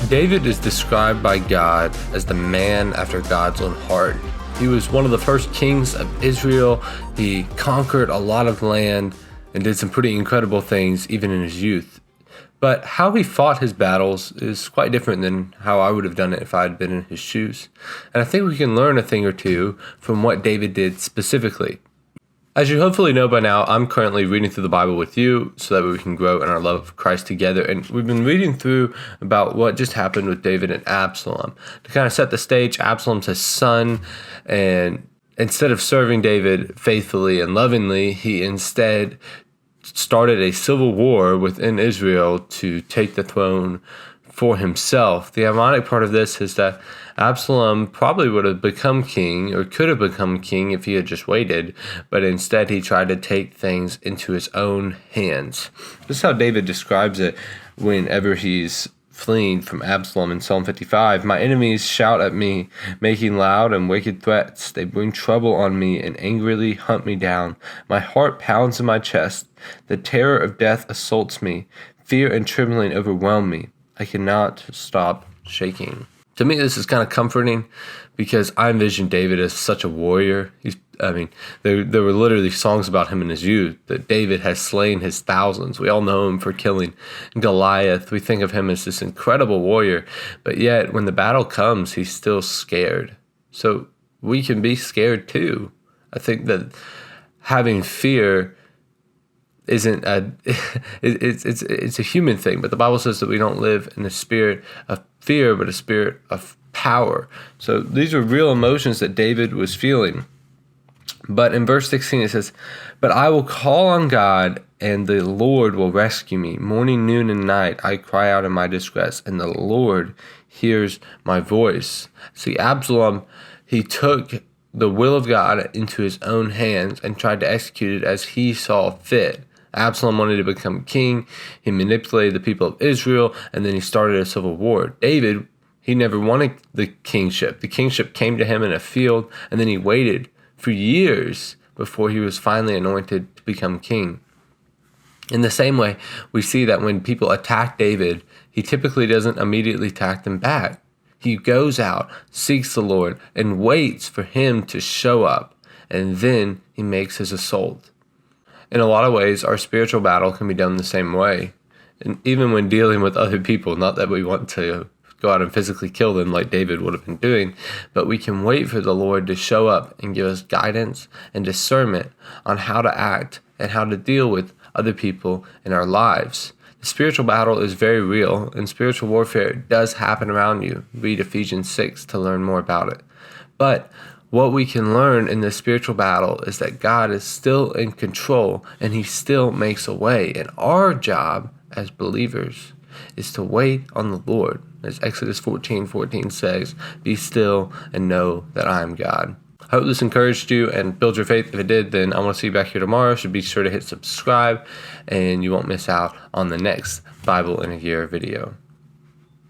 David is described by God as the man after God's own heart. He was one of the first kings of Israel. He conquered a lot of land and did some pretty incredible things even in his youth. But how he fought his battles is quite different than how I would have done it if I had been in his shoes. And I think we can learn a thing or two from what David did specifically. As you hopefully know by now, I'm currently reading through the Bible with you so that we can grow in our love of Christ together. And we've been reading through about what just happened with David and Absalom. To kind of set the stage, Absalom's his son, and instead of serving David faithfully and lovingly, he instead started a civil war within Israel to take the throne for himself. The ironic part of this is that Absalom probably would have become king or could have become king if he had just waited, but instead he tried to take things into his own hands. This is how David describes it whenever he's fleeing from Absalom in Psalm 55. My enemies shout at me, making loud and wicked threats. They bring trouble on me and angrily hunt me down. My heart pounds in my chest. The terror of death assaults me. Fear and trembling overwhelm me. I cannot stop shaking. To me, this is kind of comforting because I envision David as such a warrior. There were literally songs about him in his youth, that David has slain his thousands. We all know him for killing Goliath. We think of him as this incredible warrior, but yet when the battle comes, he's still scared. So we can be scared too. I think that having fear isn't it's a human thing, but the Bible says that we don't live in the spirit of fear, but a spirit of power. So these are real emotions that David was feeling. But in verse 16 it says, "But I will call on God, and the Lord will rescue me. Morning, noon, and night I cry out in my distress, and the Lord hears my voice." See, Absalom, he took the will of God into his own hands and tried to execute it as he saw fit. Absalom wanted to become king. He manipulated the people of Israel, and then he started a civil war. David, he never wanted the kingship. The kingship came to him in a field, and then he waited for years before he was finally anointed to become king. In the same way, we see that when people attack David, he typically doesn't immediately attack them back. He goes out, seeks the Lord, and waits for him to show up, and then he makes his assault. In a lot of ways, our spiritual battle can be done the same way. And even when dealing with other people, not that we want to go out and physically kill them like David would have been doing, but we can wait for the Lord to show up and give us guidance and discernment on how to act and how to deal with other people in our lives. The spiritual battle is very real, and spiritual warfare does happen around you. Read Ephesians 6 to learn more about it. But what we can learn in this spiritual battle is that God is still in control, and he still makes a way. And our job as believers is to wait on the Lord. As Exodus 14:14 says, "Be still and know that I am God." I hope this encouraged you and built your faith. If it did, then I want to see you back here tomorrow. So be sure to hit subscribe, and you won't miss out on the next Bible in a Year video.